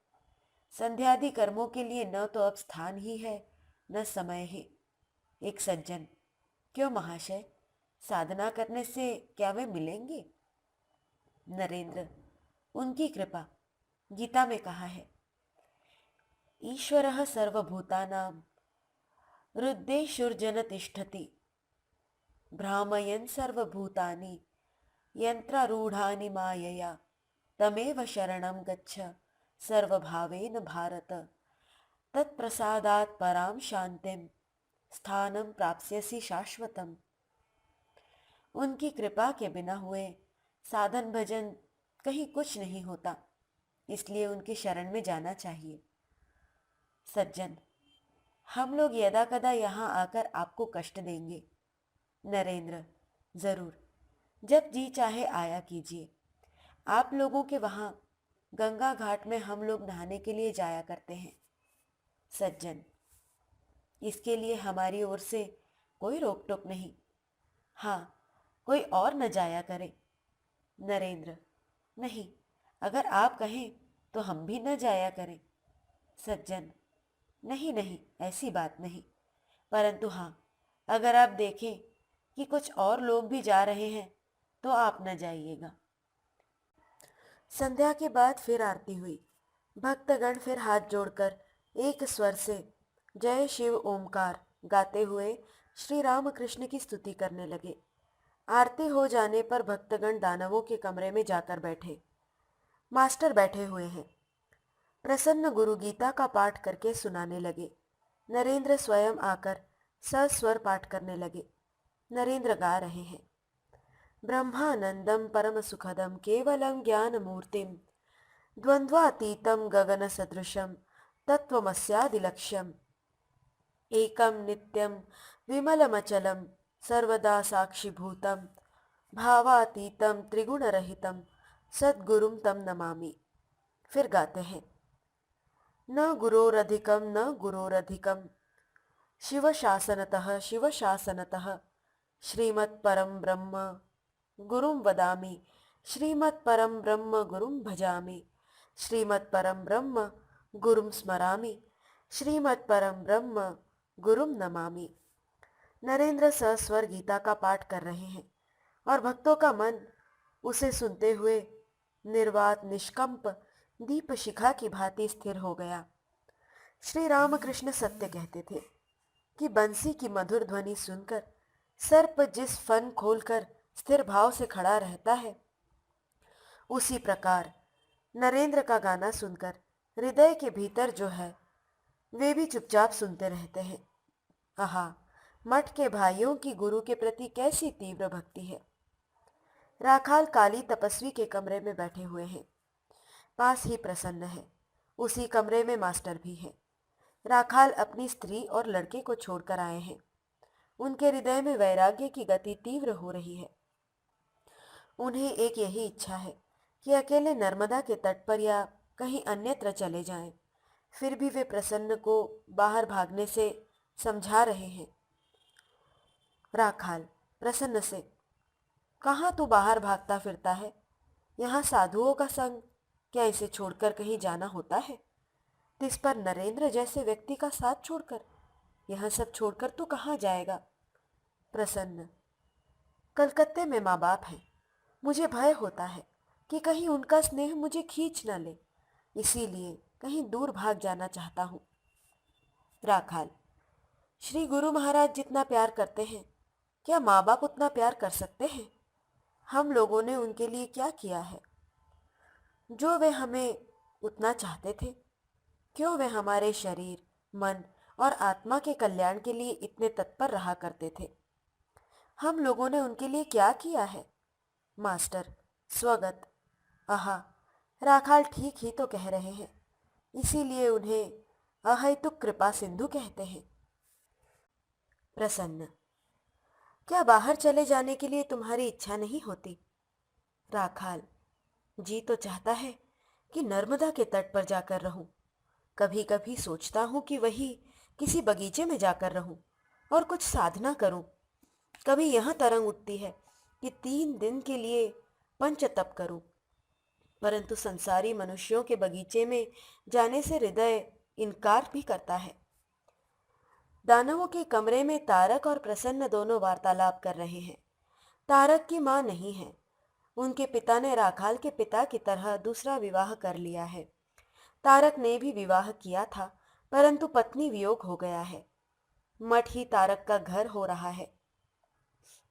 संध्यादि कर्मों के लिए न तो अब स्थान ही है न समय ही। एक सज्जन, क्यों महाशय, साधना करने से क्या वे मिलेंगे? नरेंद्र, उनकी कृपा। गीता में कहा है, ईश्वरः सर्वभूतानां हृद्देशुर्जन तिष्ठति भ्रामयन् सर्वभूतानि यंत्रारूढ़ानि मायया तमेव शरणं गच्छ सर्वभावेन भारत तत्प्रसादात् परां शांतिं स्थानं प्राप्स्यसि शाश्वतम्। उनकी कृपा के बिना हुए साधन भजन कहीं कुछ नहीं होता, इसलिए उनकी शरण में जाना चाहिए। सज्जन, हम लोग यदा कदा यहाँ आकर आपको कष्ट देंगे। नरेंद्र, जरूर, जब जी चाहे आया कीजिए। आप लोगों के वहाँ गंगा घाट में हम लोग नहाने के लिए जाया करते हैं। सज्जन, इसके लिए हमारी ओर से कोई रोक टोक नहीं। हाँ, कोई और न जाया करे। नरेंद्र, नहीं, अगर आप कहें तो हम भी न जाया करें। सज्जन, नहीं नहीं, ऐसी बात नहीं, परंतु हाँ, अगर आप देखें कि कुछ और लोग भी जा रहे हैं तो आप न जाइएगा। संध्या के बाद फिर आरती हुई। भक्तगण फिर हाथ जोड़कर एक स्वर से जय शिव ओमकार गाते हुए श्री रामकृष्ण की स्तुति करने लगे। आरती हो जाने पर भक्तगण दानवों के कमरे में जाकर बैठे। मास्टर बैठे हुए हैं। प्रसन्न गुरु गीता का पाठ करके सुनाने लगे। नरेंद्र स्वयं आकर सस्वर पाठ करने लगे। नरेंद्र गा रहे हैं। ब्रह्मानंदम परम सुखदम केवलम ज्ञान मूर्तिम द्वंद्वातीतम गगन सदृशम तत्वमस्यादिलक्ष्यम एकम नित्यम विमलमचलम सर्वदा साक्षिभूतम भावातीतम त्रिगुणरहितम सद्गुरुम तम नमामि। फिर गाते हैं। न गुरोरधिकम न गुरोरधिकम शिवशासनतः शिवशासनतः श्रीमत्परम ब्रह्म गुरुं वदामि श्रीमत्परम ब्रह्म गुरुं भजामि श्रीमत्परम ब्रह्म गुरुं स्मरामि श्रीमत्परम ब्रह्म गुरुं नमामि। नरेंद्र सस्वर गीता का पाठ कर रहे हैं और भक्तों का मन उसे सुनते हुए निर्वात निष्कंप दीप शिखा की भांति स्थिर हो गया। श्री रामकृष्ण सत्य कहते थे कि बंसी की मधुर ध्वनि सुनकर सर्प जिस फन खोलकर स्थिर भाव से खड़ा रहता है, उसी प्रकार नरेंद्र का गाना सुनकर हृदय के भीतर जो है वे भी चुपचाप सुनते रहते हैं। आहा, मठ के भाइयों की गुरु के प्रति कैसी तीव्र भक्ति है। राखाल काली तपस्वी के कमरे में बैठे हुए हैं। पास ही प्रसन्न है। उसी कमरे में मास्टर भी है। राखाल अपनी स्त्री और लड़के को छोड़कर आए हैं। उनके हृदय में वैराग्य की गति तीव्र हो रही है। उन्हें एक यही इच्छा है कि अकेले नर्मदा के तट पर या कहीं अन्यत्र चले जाएं। फिर भी वे प्रसन्न को बाहर भागने से समझा रहे हैं। राखाल प्रसन्न से, कहाँ तू बाहर भागता फिरता है? यहाँ साधुओं का संग, क्या इसे छोड़कर कहीं जाना होता है? तिस पर नरेंद्र जैसे व्यक्ति का साथ छोड़कर, यह सब छोड़कर तू कहाँ जाएगा? प्रसन्न, कलकत्ते में माँ बाप हैं। मुझे भय होता है कि कहीं उनका स्नेह मुझे खींच न ले, इसीलिए कहीं दूर भाग जाना चाहता हूँ। राखाल, श्री गुरु महाराज जितना प्यार करते हैं, क्या माँ बाप उतना प्यार कर सकते हैं? हम लोगों ने उनके लिए क्या किया है जो वे हमें उतना चाहते थे? क्यों वे हमारे शरीर, मन और आत्मा के कल्याण के लिए इतने तत्पर रहा करते थे? हम लोगों ने उनके लिए क्या किया है? मास्टर स्वगत, आहा, राखाल ठीक ही तो कह रहे हैं, इसीलिए उन्हें अहेतुक कृपा सिंधु कहते हैं। प्रसन्न, क्या बाहर चले जाने के लिए तुम्हारी इच्छा नहीं होती? राखाल, जी तो चाहता है कि नर्मदा के तट पर जाकर रहूं। कभी कभी सोचता हूं कि वही किसी बगीचे में जाकर रहूं और कुछ साधना करूं। कभी यह तरंग उठती है कि 3 दिन के लिए पंच तप करूं, परंतु संसारी मनुष्यों के बगीचे में जाने से हृदय इनकार भी करता है। दानवों के कमरे में तारक और प्रसन्न दोनों वार्तालाप कर रहे हैं। तारक की मां नहीं है। उनके पिता ने राखाल के पिता की तरह दूसरा विवाह कर लिया है। तारक ने भी विवाह किया था, परंतु पत्नी वियोग हो गया है। मठ ही तारक का घर हो रहा है।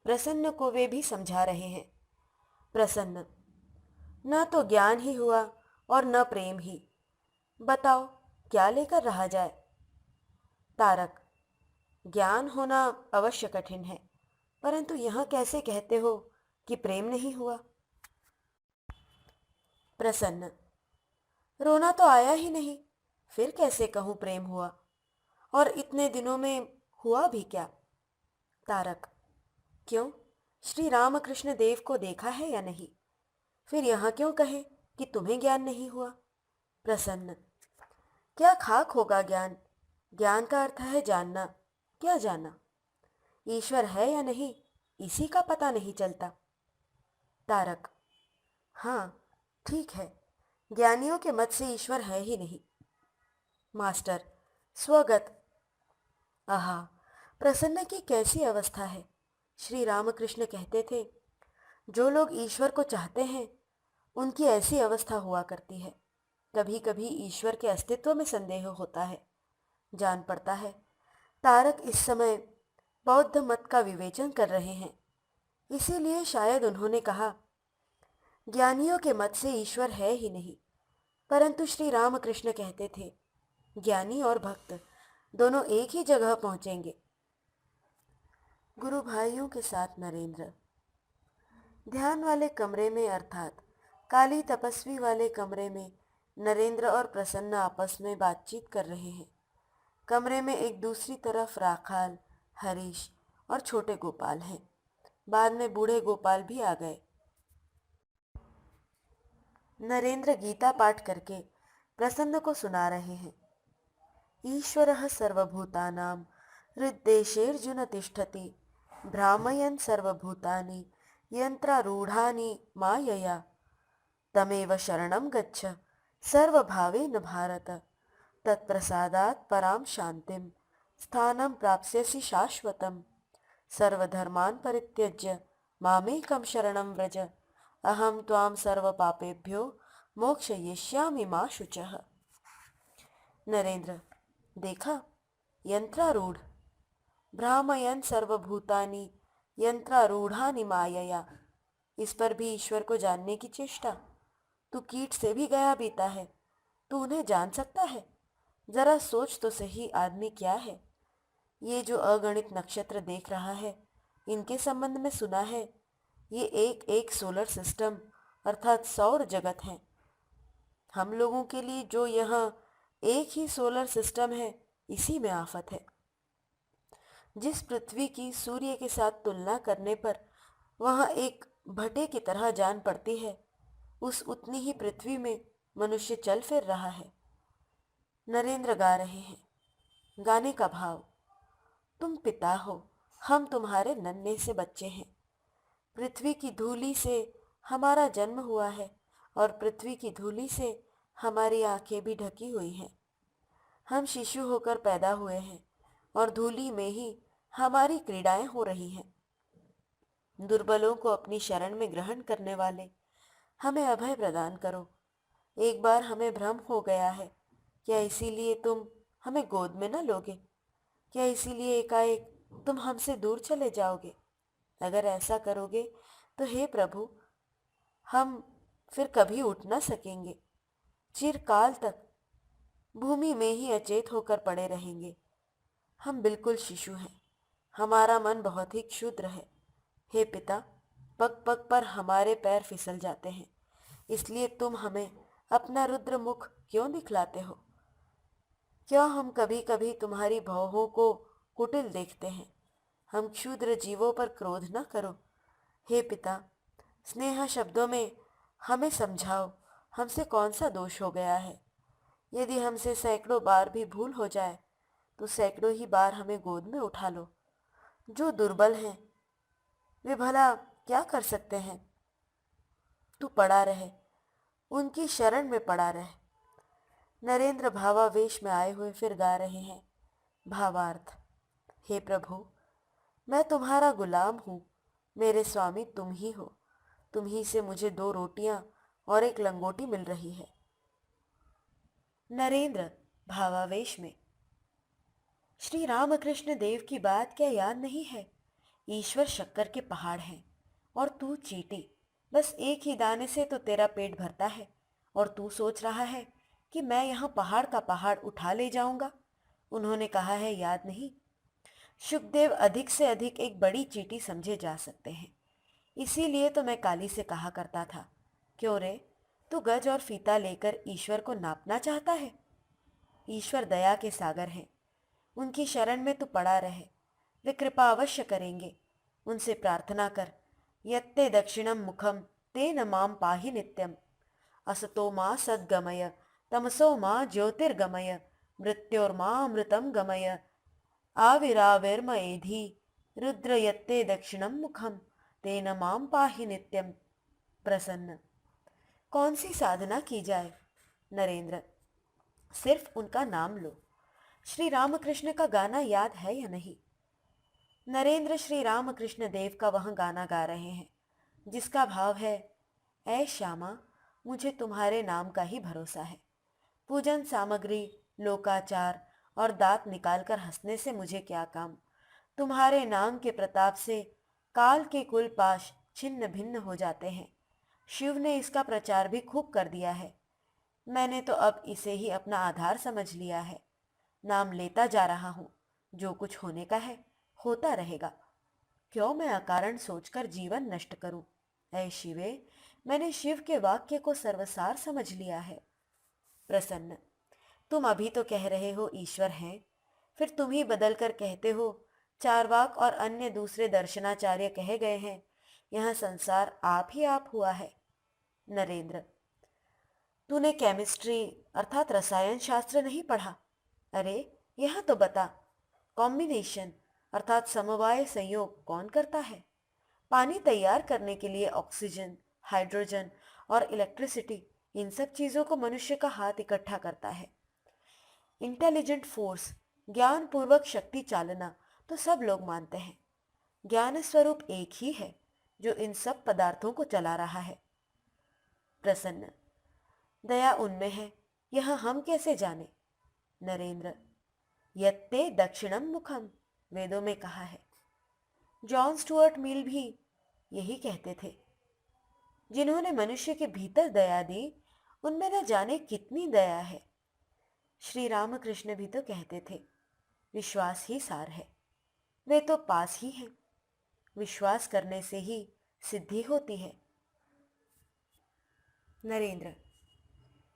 प्रसन्न को वे भी समझा रहे हैं। प्रसन्न, न तो ज्ञान ही हुआ और न प्रेम ही। बताओ क्या लेकर रहा जाए? तारक, ज्ञान होना अवश्य कठिन है, परंतु यह कैसे कहते हो कि प्रेम नहीं हुआ? प्रसन्न, रोना तो आया ही नहीं, फिर कैसे कहूं प्रेम हुआ, और इतने दिनों में हुआ भी क्या। तारक, क्यों, श्री रामकृष्ण देव को देखा है या नहीं, फिर यहाँ क्यों कहे कि तुम्हें ज्ञान नहीं हुआ। प्रसन्न, क्या खाक होगा ज्ञान, ज्ञान का अर्थ है जानना, क्या जाना, ईश्वर है या नहीं इसी का पता नहीं चलता। तारक, हाँ ठीक है, ज्ञानियों के मत से ईश्वर है ही नहीं। मास्टर स्वगत, आहा, प्रसन्न की कैसी अवस्था है। श्री रामकृष्ण कहते थे, जो लोग ईश्वर को चाहते हैं उनकी ऐसी अवस्था हुआ करती है। कभी कभी ईश्वर के अस्तित्व में संदेह होता है। जान पड़ता है तारक इस समय बौद्ध मत का विवेचन कर रहे हैं, इसीलिए शायद उन्होंने कहा, ज्ञानियों के मत से ईश्वर है ही नहीं। परंतु श्री रामकृष्ण कहते थे, ज्ञानी और भक्त दोनों एक ही जगह पहुंचेंगे। गुरु भाइयों के साथ नरेंद्र। ध्यान वाले कमरे में अर्थात काली तपस्वी वाले कमरे में नरेंद्र और प्रसन्न आपस में बातचीत कर रहे हैं। कमरे में एक दूसरी तरफ राखाल, हरीश और छोटे गोपाल हैं। बाद में बूढ़े गोपाल भी आ गए। नरेंद्र गीता पाठ करके प्रसन्न को सुना रहे हैं। ईश्वरः सर्वभूतानां हृद्देशेऽर्जुन तिष्ठति भ्रामयन् सर्वभूतानि यन्त्रारूढानि मायया तमेव शरणं गच्छ सर्वभावेन भारत तत्प्रसादात् परां शान्तिं स्थानं प्राप्स्यसि शाश्वतम् सर्वधर्मान् परित्यज्य मामेकं शरणं व्रज अहं त्वां सर्वपापेभ्यो मोक्षयिष्यामि मा शुचः। नरेंद्र, देखा, यंत्रारूढ़, भ्रामयन् सर्वभूतानि यंत्रारूढ़ानि मायया, इस पर भी ईश्वर को जानने की चेष्टा। तू कीट से भी गया बीता है, तू उन्हें जान सकता है। जरा सोच तो सही, आदमी क्या है। ये जो अगणित नक्षत्र देख रहा है, इनके संबंध में सुना है, ये एक एक सोलर सिस्टम अर्थात सौर जगत है। हम लोगों के लिए जो यहाँ एक ही सोलर सिस्टम है, इसी में आफत है। जिस पृथ्वी की सूर्य के साथ तुलना करने पर वहाँ एक भटे की तरह जान पड़ती है, उस उतनी ही पृथ्वी में मनुष्य चल फिर रहा है। नरेंद्र गा रहे हैं। गाने का भाव, तुम पिता हो, हम तुम्हारे नन्हे से बच्चे हैं। पृथ्वी की धूली से हमारा जन्म हुआ है और पृथ्वी की धूली से हमारी आंखें भी ढकी हुई हैं। हम शिशु होकर पैदा हुए हैं और धूली में ही हमारी क्रीड़ाएं हो रही हैं। दुर्बलों को अपनी शरण में ग्रहण करने वाले, हमें अभय प्रदान करो। एक बार हमें भ्रम हो गया है, क्या इसीलिए तुम हमें गोद में न लोगे? क्या इसीलिए एकाएक तुम हमसे दूर चले जाओगे? अगर ऐसा करोगे तो हे प्रभु, हम फिर कभी उठ न सकेंगे। चिरकाल तक भूमि में ही अचेत होकर पड़े रहेंगे। हम बिल्कुल शिशु हैं, हमारा मन बहुत ही क्षुद्र है। हे पिता, पग पग पर हमारे पैर फिसल जाते हैं, इसलिए तुम हमें अपना रुद्र मुख क्यों दिखलाते हो? क्यों हम कभी कभी तुम्हारी भौहों को कुटिल देखते हैं? हम क्षुद्र जीवों पर क्रोध न करो। हे पिता, स्नेह शब्दों में हमें समझाओ, हमसे कौन सा दोष हो गया है? यदि हमसे सैकड़ों बार भी भूल हो जाए तो सैकड़ों ही बार हमें गोद में उठा लो। जो दुर्बल हैं वे भला क्या कर सकते हैं? तू पड़ा रहे, उनकी शरण में पड़ा रहे। नरेंद्र भावावेश में आए हुए फिर गा रहे हैं। भावार्थ, हे प्रभु, मैं तुम्हारा गुलाम हूँ, मेरे स्वामी तुम ही हो। तुम ही से मुझे 2 रोटियां और 1 लंगोटी मिल रही है। नरेंद्र भावावेश में, श्री रामकृष्ण देव की बात क्या याद नहीं है? ईश्वर शक्कर के पहाड़ हैं और तू चींटी। बस एक ही दाने से तो तेरा पेट भरता है और तू सोच रहा है कि मैं यहाँ पहाड़ का पहाड़ उठा ले जाऊंगा। उन्होंने कहा है, याद नहीं? शुकदेव अधिक से अधिक एक बड़ी चींटी समझे जा सकते हैं। इसीलिए तो मैं काली से कहा करता था, क्यों रे, तू गज और फीता लेकर ईश्वर को नापना चाहता है? ईश्वर दया के सागर हैं। उनकी शरण में तू पड़ा रहे, वे कृपा अवश्य करेंगे। उनसे प्रार्थना कर। यत्ते दक्षिणम मुखम तेन माम पाहि नित्यम। असतो मा सद्गमय तमसो मा ज्योतिर्गमय मृत्योर्मामृतं गमय आविराविर्मयेधि रुद्र यत्ते दक्षिणम मुखम तेन माम पाहि नित्यम। प्रसन्न। कौन सी साधना की जाए? नरेंद्र, सिर्फ उनका नाम लो। श्री रामकृष्ण का गाना याद है या नहीं? नरेंद्र श्री रामकृष्ण देव का वह गाना गा रहे हैं जिसका भाव है, ऐ श्यामा, मुझे तुम्हारे नाम का ही भरोसा है। पूजन सामग्री, लोकाचार और दांत निकालकर हंसने से मुझे क्या काम। तुम्हारे नाम के प्रताप से काल के कुल पाश छिन्न भिन्न हो जाते हैं। शिव ने इसका प्रचार भी खूब कर दिया है। मैंने तो अब इसे ही अपना आधार समझ लिया है। नाम लेता जा रहा हूं। जो कुछ होने का है होता रहेगा। क्यों मैं अकारण सोचकर जीवन नष्ट करूं? ऐ शिवे, मैंने शिव के वाक्य को सर्वसार समझ लिया है। प्रसन्न। तुम अभी तो कह रहे हो ईश्वर हैं, फिर तुम ही बदल कर कहते हो चारवाक और अन्य दूसरे दर्शनाचार्य कहे गए हैं। यह संसार आप ही आप हुआ है। नरेंद्र, तूने केमिस्ट्री अर्थात रसायन शास्त्र नहीं पढ़ा? अरे यह तो बता, कॉम्बिनेशन अर्थात समवाय संयोग कौन करता है? पानी तैयार करने के लिए ऑक्सीजन, हाइड्रोजन और इलेक्ट्रिसिटी, इन सब चीजों को मनुष्य का हाथ इकट्ठा करता है। इंटेलिजेंट फोर्स, ज्ञान पूर्वक शक्ति चालना, तो सब लोग मानते हैं। ज्ञान स्वरूप एक ही है जो इन सब पदार्थों को चला रहा है। प्रसन्न। दया उनमें है, यह हम कैसे जाने? नरेंद्र, यत्ते दक्षिणम मुखम, वेदों में कहा है। जॉन स्टुअर्ट मिल भी यही कहते थे। जिन्होंने मनुष्य के भीतर दया दी, उनमें न जाने कितनी दया है। श्री रामकृष्ण भी तो कहते थे, विश्वास ही सार है। वे तो पास ही हैं। विश्वास करने से ही सिद्धि होती है। नरेंद्र,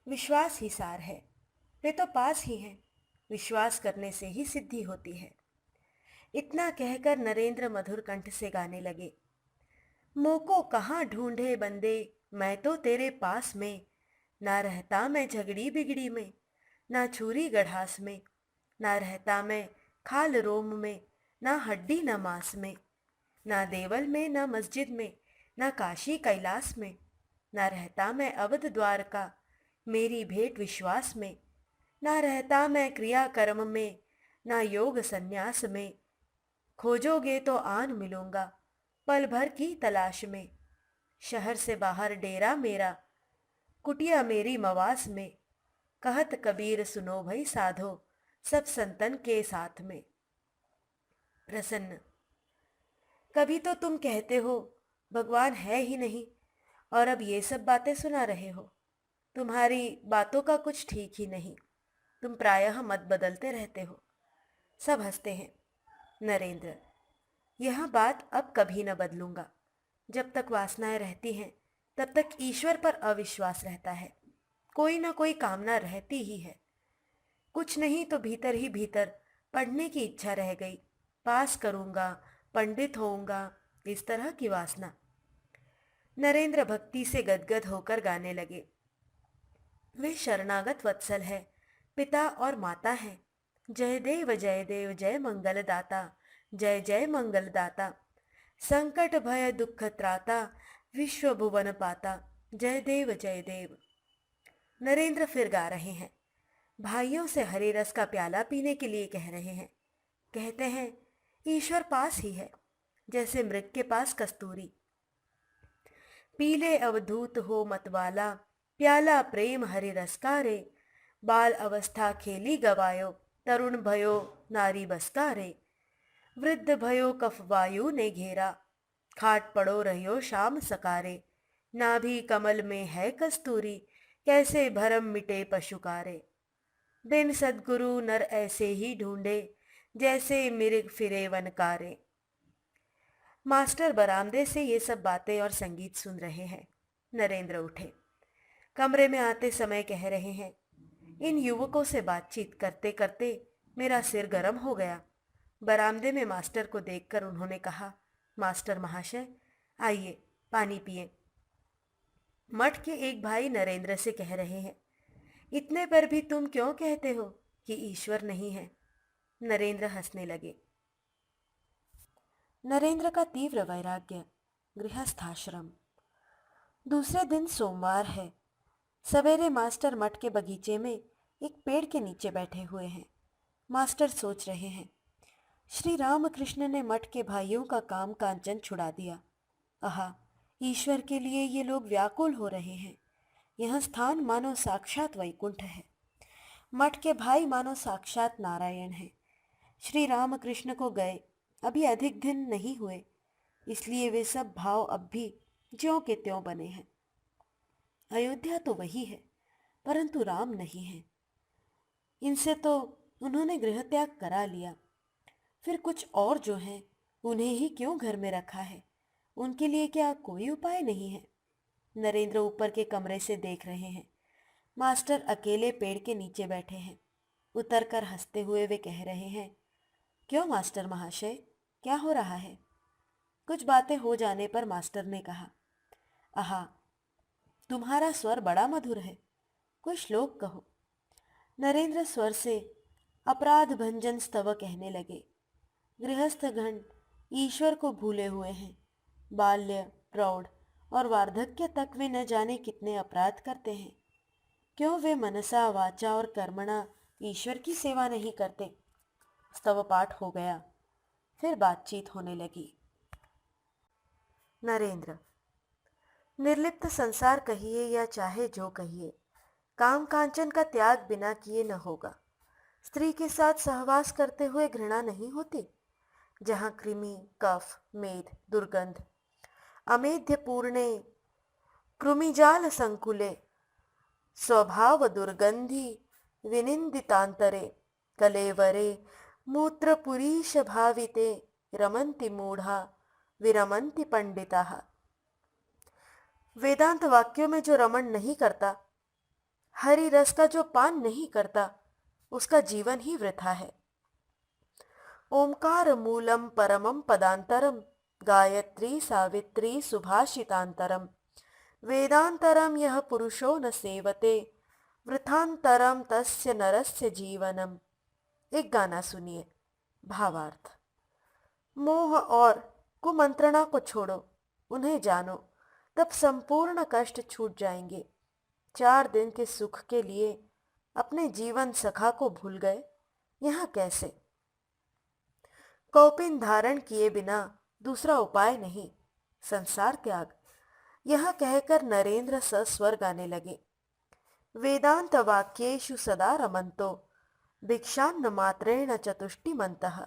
विश्वास ही सार है। वे तो पास ही हैं। विश्वास करने से ही सिद्धि होती है। इतना कहकर नरेंद्र मधुर कंठ से गाने लगे। मोको कहाँ ढूंढे बंदे, मैं तो तेरे पास में। ना रहता मैं झगड़ी बिगड़ी में, ना छुरी गढ़ास में। ना रहता मैं खाल रोम में, ना हड्डी न मांस में। ना देवल में, ना मस्जिद में, ना काशी कैलाश में। ना रहता मैं अवध द्वारका, मेरी भेंट विश्वास में। ना रहता मैं क्रिया कर्म में, ना योग संन्यास में। खोजोगे तो आन मिलूंगा, पल भर की तलाश में। शहर से बाहर डेरा मेरा, कुटिया मेरी मवास में। कहत कबीर सुनो भई साधो, सब संतन के साथ में। प्रसन्न। कभी तो तुम कहते हो भगवान है ही नहीं, और अब ये सब बातें सुना रहे हो। तुम्हारी बातों का कुछ ठीक ही नहीं। तुम प्रायः मत बदलते रहते हो। सब हंसते हैं। नरेंद्र, यह बात अब कभी न बदलूंगा। जब तक वासनाएं रहती हैं तब तक ईश्वर पर अविश्वास रहता है। कोई ना कोई कामना रहती ही है। कुछ नहीं तो भीतर ही भीतर पढ़ने की इच्छा रह गई। पास करूंगा, पंडित होऊंगा, इस तरह की वासना। नरेंद्र भक्ति से गदगद होकर गाने लगे। वे शरणागत वत्सल है, पिता और माता हैं। जय देव जय देव जय मंगलदाता, जय जय मंगलदाता। संकट भय दुख त्राता, विश्व भुवन पाता। जय देव जय देव। नरेंद्र फिर गा रहे हैं। भाइयों से हरे रस का प्याला पीने के लिए कह रहे हैं। कहते हैं ईश्वर पास ही है, जैसे मृग के पास कस्तूरी। पीले अवधूत हो मतवाला, प्याला प्रेम हरे रस का रे। बाल अवस्था खेली गवायो, तरुण भयो नारी बसका रे। वृद्ध भयो कफ वायु ने घेरा, खाट पड़ो रहियो शाम सकारे। नाभि कमल में है कस्तूरी, कैसे भरम मिटे पशुकारे। बिन सद्गुरु नर ऐसे ही ढूंढे, जैसे मिर्ग फिरे वनकारे। मास्टर बरामदे से ये सब बातें और संगीत सुन रहे हैं। नरेंद्र उठे। कमरे में आते समय कह रहे हैं, इन युवकों से बातचीत करते करते मेरा सिर गर्म हो गया। बरामदे में मास्टर को देखकर उन्होंने कहा, मास्टर महाशय, आइए पानी पिए। मठ के एक भाई नरेंद्र से कह रहे हैं, इतने पर भी तुम क्यों कहते हो कि ईश्वर नहीं है? नरेंद्र हंसने लगे। नरेंद्र का तीव्र वैराग्य। गृहस्थाश्रम। दूसरे दिन सोमवार है। सवेरे मास्टर मठ के बगीचे में एक पेड़ के नीचे बैठे हुए हैं। मास्टर सोच रहे हैं, श्री रामकृष्ण ने मठ के भाइयों का काम कांचन छुड़ा दिया। आहा, ईश्वर के लिए ये लोग व्याकुल हो रहे हैं। यह स्थान मानो साक्षात वैकुंठ है। मठ के भाई मानो साक्षात नारायण हैं। श्री रामकृष्ण को गए अभी अधिक दिन नहीं हुए, इसलिए वे सब भाव अब भी ज्यों के त्यों बने हैं। अयोध्या तो वही है, परंतु राम नहीं है। इनसे तो उन्होंने गृह त्याग करा लिया, फिर कुछ और जो हैं उन्हें ही क्यों घर में रखा है? उनके लिए क्या कोई उपाय नहीं है? नरेंद्र ऊपर के कमरे से देख रहे हैं। मास्टर अकेले पेड़ के नीचे बैठे हैं। उतरकर हंसते हुए वे कह रहे हैं, क्यों मास्टर महाशय, क्या हो रहा है? कुछ बातें हो जाने पर मास्टर ने कहा, आहा, तुम्हारा स्वर बड़ा मधुर है, कोई श्लोक कहो। नरेंद्र स्वर से अपराध भंजन स्तव कहने लगे। गृहस्थगण ईश्वर को भूले हुए हैं। बाल्य, प्रौढ़ और वार्धक्य तक वे न जाने कितने अपराध करते हैं। क्यों वे मनसा वाचा और कर्मणा ईश्वर की सेवा नहीं करते? स्तव पाठ हो गया, फिर बातचीत होने लगी। नरेंद्र, निर्लिप्त संसार कहिए या चाहे जो कहिए, काम कांचन का त्याग बिना किए न होगा। स्त्री के साथ सहवास करते हुए घृणा नहीं होती। जहाँ कृमि, कफ, मेद, दुर्गंध, अमेध्य पूर्णे, कृमिजाल संकुले, स्वभाव दुर्गंधि विनिंदितांतरे, कलेवरे मूत्रपुरीश भाविते रमन्ति मूढ़ा विरमन्ति पंडिताः। वेदांत वाक्यों में जो रमण नहीं करता, हरि रस का जो पान नहीं करता, उसका जीवन ही वृथा है। ओंकार मूलम परमम पदांतरम, गायत्री सावित्री सुभाषितांतरम, वेदांतरम यह पुरुषो न सेवते, वृथांतरम तस्य नरस्य जीवनम। एक गाना सुनिए। भावार्थ। मोह और कुमंत्रणा को छोड़ो, उन्हें जानो, तब संपूर्ण कष्ट छूट जाएंगे। 4 दिन के सुख के लिए अपने जीवन सखा को भूल गए, यहाँ कैसे? कौपिन धारण किए बिना दूसरा उपाय नहीं, संसार त्याग। यह कहकर नरेंद्र सस्वर गाने लगे। वेदांत वाक्येषु सदा रमन्तो, भिक्षान्न मात्रेण चतुष्टिमन्तः,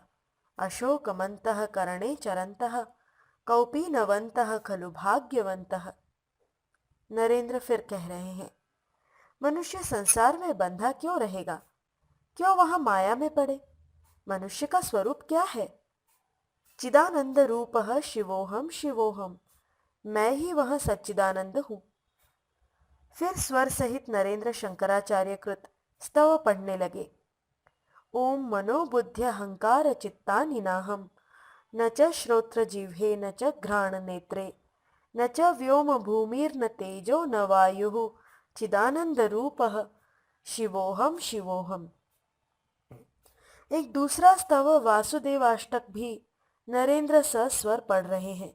अशोकमन्तः करणे चरन्तः, कौपीनवन्तः खलु भाग्यवन्तः। नरेंद्र फिर कह रहे हैं, मनुष्य संसार में बंधा क्यों रहेगा? क्यों वहां माया में पड़े? मनुष्य का स्वरूप क्या है? चिदानंद रूपः शिवोहम शिवोहम, मैं ही वह सच्चिदानंद हूं। फिर स्वर सहित नरेंद्र शंकराचार्य कृत स्तव पढ़ने लगे। ओम मनोबुद्धि अहंकार चित्तानि नाहम, न च श्रोत्र जिह्वे न च घ्राण नेत्रे, न च व्योम भूमिर्न तेजो न वायुः, चिदानंद रूपः शिवोहम शिवोहम। एक दूसरा स्तव वासुदेवाष्टक भी नरेंद्र सस्वर पढ़ रहे हैं।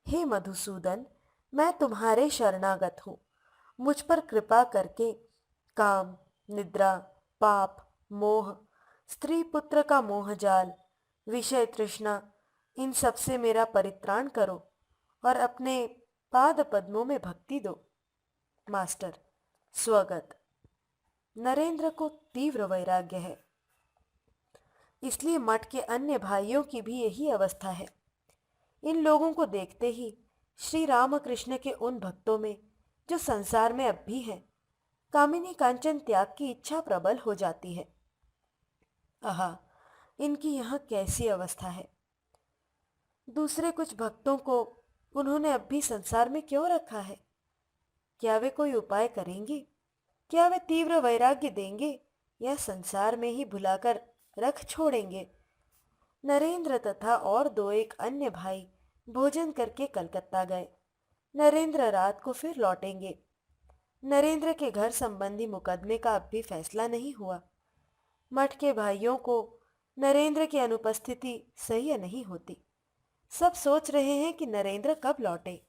हे मधुसूदन, मैं तुम्हारे शरणागत हूँ। मुझ पर कृपा करके काम, निद्रा, पाप, मोह, स्त्री पुत्र का मोहजाल, विषय तृष्णा, इन सब से मेरा परित्राण करो और अपने पाद पद्मों में भक्ति दो। मास्टर, स्वगत। नरेंद्र को तीव्र वैराग्य है, इसलिए मठ के अन्य भाइयों की भी यही अवस्था है। इन लोगों को देखते ही श्री रामकृष्ण के उन भक्तों में जो संसार में अब भी हैं, कामिनी कांचन त्याग की इच्छा प्रबल हो जाती है। आहा, इनकी यहाँ कैसी अवस्था है। दूसरे कुछ भक्तों को उन्होंने अब भी संसार में क्यों रखा है? क्या वे कोई उपाय करेंगे? क्या वे तीव्र वैराग्य देंगे या संसार में ही भुलाकर रख छोड़ेंगे? नरेंद्र तथा और दो एक अन्य भाई भोजन करके कलकत्ता गए। नरेंद्र रात को फिर लौटेंगे। नरेंद्र के घर संबंधी मुकदमे का अब भी फैसला नहीं हुआ। मठ के भाइयों को नरेंद्र की अनुपस्थिति सह्य नहीं होती। सब सोच रहे हैं कि नरेंद्र कब लौटे।